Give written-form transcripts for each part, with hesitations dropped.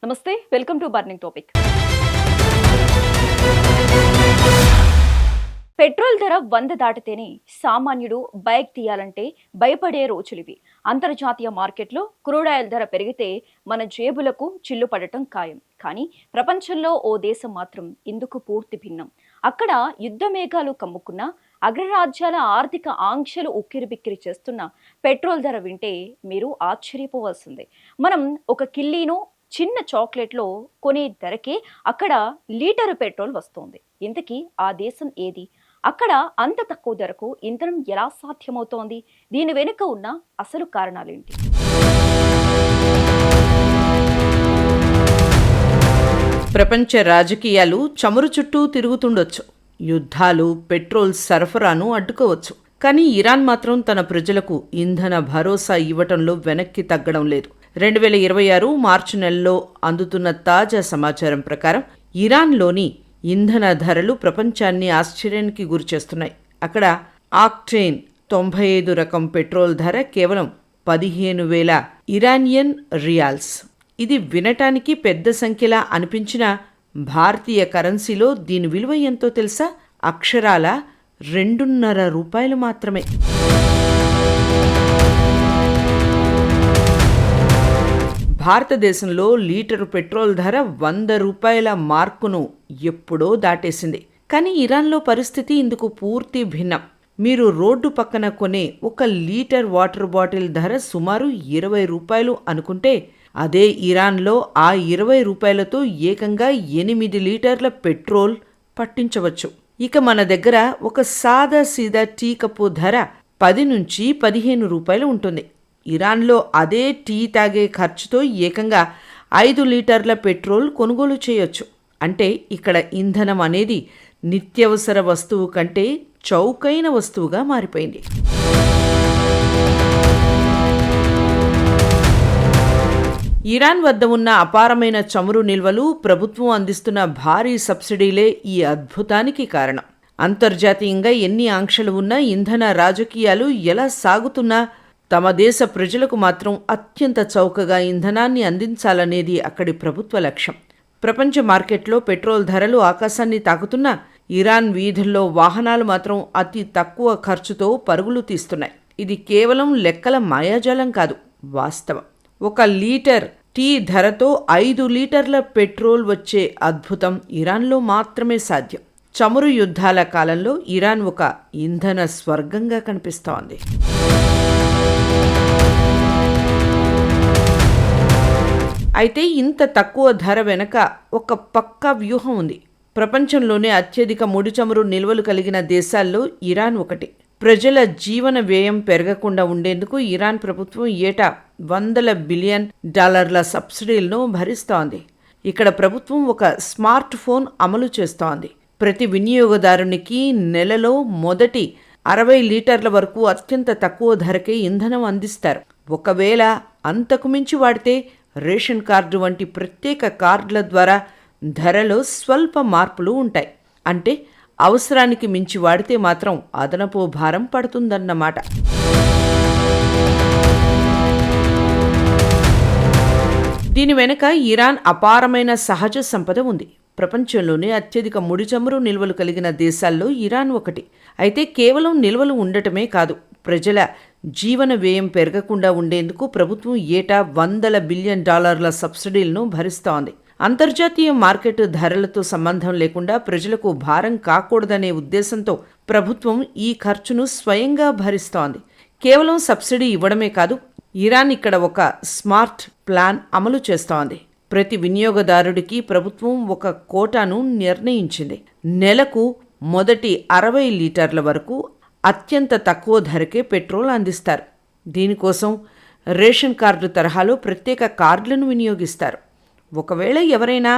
నమస్తే, welcome to burning topic. Petrol ధర 100 దాటితేనే సామాన్యుడు బైక్ తీయాలంటే భయపడే రోజులివి. అంతర్జాతీయ మార్కెట్లో క్రూడ్ ఆయిల్ ధర పెరిగితే మన జేబులకు చిల్లు పడటం ఖాయం. కానీ ప్రపంచంలో ఓ దేశం మాత్రం ఇందుకు పూర్తి భిన్నం. అక్కడ యుద్ధ మేఘాలు కమ్ముకున్న అగ్రరాజ్యాల ఆర్థిక ఆంక్షలు ఉక్కిరిబిక్కిరి చేస్తున్న పెట్రోల్ ధర వింటే మీరు ఆశ్చర్యపోవాల్సిందే. మనం ఒక కిల్లీనో చిన్న చాక్లెట్లో కొనే ధరకే అక్కడ లీటరు పెట్రోల్ వస్తోంది. ఇంతకీ ఆ దేశం ఏది? అక్కడ అంత తక్కువ ధరకు ఇంధనం ఎలా సాధ్యమవుతోంది? దీని వెనుక ఉన్న అసలు కారణాలేంటి? ప్రపంచ రాజకీయాలు చమురు చుట్టూ తిరుగుతుండొచ్చు, యుద్ధాలు పెట్రోల్ సరఫరాను అడ్డుకోవచ్చు. కానీ ఇరాన్ మాత్రం తన ప్రజలకు ఇంధన భరోసా ఇవ్వటంలో వెనక్కి తగ్గడం లేదు. 2026 మార్చి నెలలో అందుతున్న తాజా సమాచారం ప్రకారం ఇరాన్లోని ఇంధన ధరలు ప్రపంచాన్ని ఆశ్చర్యానికి గురిచేస్తున్నాయి. అక్కడ ఆక్టేన్ 95 రకం పెట్రోల్ ధర కేవలం 15,000 ఇరానియన్ రియాల్స్. ఇది వినటానికి పెద్ద సంఖ్యలా అనిపించిన భారతీయ కరెన్సీలో దీని విలువ ఎంతో తెలుసా? అక్షరాల రూపాయలు మాత్రమే. భారతదేశంలో లీటరు పెట్రోల్ ధర 100 రూపాయల మార్కును ఎప్పుడో దాటేసింది. కానీ ఇరాన్లో పరిస్థితి ఇందుకు పూర్తి భిన్నం. మీరు రోడ్డు పక్కన కొనే ఒక లీటర్ వాటర్ బాటిల్ ధర సుమారు 20 రూపాయలు అనుకుంటే, అదే ఇరాన్లో ఆ 20 రూపాయలతో ఏకంగా 8 లీటర్ల పెట్రోల్ పట్టించవచ్చు. ఇక మన దగ్గర ఒక సాదా సీదా టీ కప్పు ధర 10 నుంచి 15 రూపాయలు ఉంటుంది. ఇరాన్లో అదే టీ తాగే ఖర్చుతో ఏకంగా 5 లీటర్ల పెట్రోల్ కొనుగోలు చేయొచ్చు. అంటే ఇక్కడ ఇంధనం అనేది నిత్యవసర వస్తువు కంటే చౌకైన వస్తువుగా మారిపోయింది. ఇరాన్ వద్ద ఉన్న అపారమైన చమురు నిల్వలు, ప్రభుత్వం అందిస్తున్న భారీ సబ్సిడీలే ఈ అద్భుతానికి కారణం. అంతర్జాతీయంగా ఎన్ని ఆంక్షలు ఉన్నా, ఇంధన రాజకీయాలు ఎలా సాగుతున్నా తమ దేశ ప్రజలకు మాత్రం అత్యంత చౌకగా ఇంధనాన్ని అందించాలనేది అక్కడి ప్రభుత్వ లక్ష్యం. ప్రపంచ మార్కెట్లో పెట్రోల్ ధరలు ఆకాశాన్ని తాకుతున్నా, ఇరాన్ వీధుల్లో వాహనాలు మాత్రం అతి తక్కువ ఖర్చుతో పరుగులు తీస్తున్నాయి. ఇది కేవలం లెక్కల మాయాజాలం కాదు, వాస్తవం. ఒక లీటర్ టీ ధరతో 5 లీటర్ల పెట్రోల్ వచ్చే అద్భుతం ఇరాన్లో మాత్రమే సాధ్యం. చమురు యుద్ధాల కాలంలో ఇరాన్ ఒక ఇంధన స్వర్గంగా కనిపిస్తోంది. అయితే ఇంత తక్కువ ధర వెనక ఒక పక్కా వ్యూహం ఉంది. ప్రపంచంలోనే అత్యధిక ముడి చమురు నిల్వలు కలిగిన దేశాల్లో ఇరాన్ ఒకటి. ప్రజల జీవన వ్యయం పెరగకుండా ఉండేందుకు ఇరాన్ ప్రభుత్వం ఏటా $100 బిలియన్ సబ్సిడీలను భరిస్తోంది. ఇక్కడ ప్రభుత్వం ఒక స్మార్ట్ ఫోన్ అమలు చేస్తోంది. ప్రతి వినియోగదారునికి నెలలో మొదటి 60 లీటర్ల వరకు అత్యంత తక్కువ ధరకే ఇంధనం అందిస్తారు. ఒకవేళ అంతకు మించి వాడితే రేషన్ కార్డు వంటి ప్రత్యేక కార్డుల ద్వారా ధరలో స్వల్ప మార్పులు ఉంటాయి. అంటే అవసరానికి మించి వాడితే మాత్రం అదనపు భారం పడుతుందన్నమాట. దీని వెనుక ఇరాన్ అపారమైన సహజ సంపద ఉంది. ప్రపంచంలోనే అత్యధిక ముడి చమురు నిల్వలు కలిగిన దేశాల్లో ఇరాన్ ఒకటి. అయితే కేవలం నిల్వలు ఉండటమే కాదు, ప్రజల జీవన వ్యయం పెరగకుండా ఉండేందుకు ప్రభుత్వం ఏటా $100 బిలియన్ సబ్సిడీలను భరిస్తోంది. అంతర్జాతీయ మార్కెట్ ధరలతో సంబంధం లేకుండా ప్రజలకు భారం కాకూడదనే ఉద్దేశంతో ప్రభుత్వం ఈ ఖర్చును స్వయంగా భరిస్తోంది. కేవలం సబ్సిడీ ఇవ్వడమే కాదు, ఇరాన్ ఇక్కడ ఒక స్మార్ట్ ప్లాన్ అమలు చేస్తోంది. ప్రతి వినియోగదారుడికి ప్రభుత్వం ఒక కోటాను నిర్ణయించింది. నెలకు మొదటి 60 లీటర్ల వరకు అత్యంత తక్కువ ధరకే పెట్రోల్ అందిస్తారు. దీనికోసం రేషన్ కార్డు తరహాలో ప్రత్యేక కార్డులను వినియోగిస్తారు. ఒకవేళ ఎవరైనా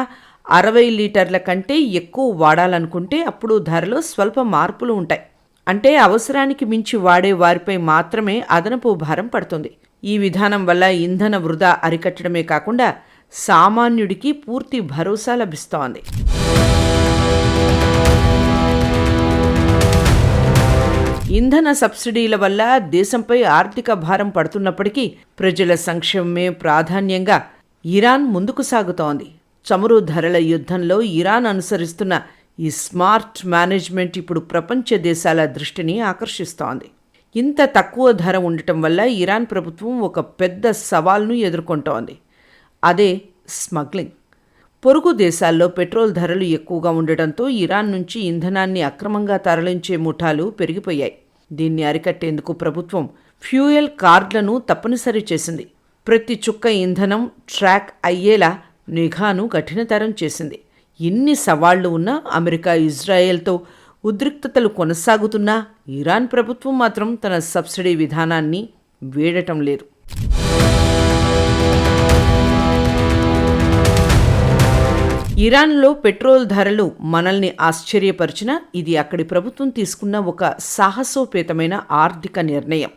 60 లీటర్ల కంటే ఎక్కువ వాడాలనుకుంటే అప్పుడు ధరలో స్వల్ప మార్పులు ఉంటాయి. అంటే అవసరానికి మించి వాడే వారిపై మాత్రమే అదనపు భారం పడుతుంది. ఈ విధానం వల్ల ఇంధన వృధా అరికట్టడమే కాకుండా సామాన్యుడికి పూర్తి భరోసా లభిస్తోంది. ఇంధన సబ్సిడీల వల్ల దేశంపై ఆర్థిక భారం పడుతున్నప్పటికీ ప్రజల సంక్షేమమే ప్రాధాన్యంగా ఇరాన్ ముందుకు సాగుతోంది. చమురు ధరల యుద్ధంలో ఇరాన్ అనుసరిస్తున్న ఈ స్మార్ట్ మేనేజ్మెంట్ ఇప్పుడు ప్రపంచ దేశాల దృష్టిని ఆకర్షిస్తోంది. ఇంత తక్కువ ధర ఉండటం వల్ల ఇరాన్ ప్రభుత్వం ఒక పెద్ద సవాల్ను ఎదుర్కొంటోంది. అదే స్మగ్లింగ్. పొరుగు దేశాల్లో పెట్రోల్ ధరలు ఎక్కువగా ఉండటంతో ఇరాన్ నుంచి ఇంధనాన్ని అక్రమంగా తరలించే ముఠాలు పెరిగిపోయాయి. దీన్ని అరికట్టేందుకు ప్రభుత్వం ఫ్యూయల్ కార్డులను తప్పనిసరి చేసింది. ప్రతి చుక్క ఇంధనం ట్రాక్ అయ్యేలా నిఘాను కఠినతరం చేసింది. ఇన్ని సవాళ్లు ఉన్నా అమెరికా, ఇజ్రాయెల్తో ఉద్రిక్తతలు కొనసాగుతున్నా ఇరాన్ ప్రభుత్వం మాత్రం తన సబ్సిడీ విధానాన్ని వీడటం లేదు. ఇరాన్లో పెట్రోల్ ధరలు మనల్ని ఆశ్చర్యపరిచినా ఇది అక్కడి ప్రభుత్వం తీసుకున్న ఒక సాహసోపేతమైన ఆర్థిక నిర్ణయం.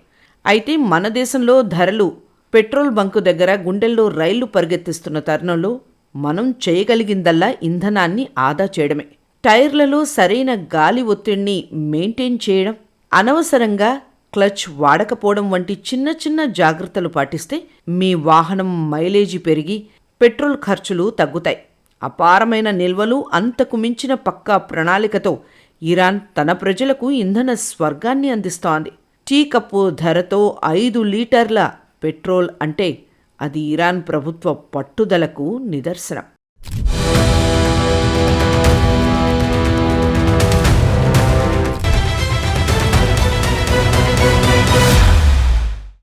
అయితే మన దేశంలో ధరలు పెట్రోల్ బంకు దగ్గర గుండెల్లో రైళ్లు పరిగెత్తిస్తున్న తరుణంలో మనం చేయగలిగిందల్లా ఇంధనాన్ని ఆదా చేయడమే. టైర్లలో సరైన గాలి ఒత్తిడిని మెయింటైన్ చేయడం, అనవసరంగా క్లచ్ వాడకపోవడం వంటి చిన్న చిన్న జాగ్రత్తలు పాటిస్తే మీ వాహనం మైలేజీ పెరిగి పెట్రోల్ ఖర్చులు తగ్గుతాయి. అపారమైన నిల్వలు, అంతకు మించిన పక్కా ప్రణాళికతో ఇరాన్ తన ప్రజలకు ఇంధన స్వర్గాన్ని అందిస్తోంది. టీ కప్పు ధరతో 5 లీటర్ల పెట్రోల్ అంటే అది ఇరాన్ ప్రభుత్వ పట్టుదలకు నిదర్శనం.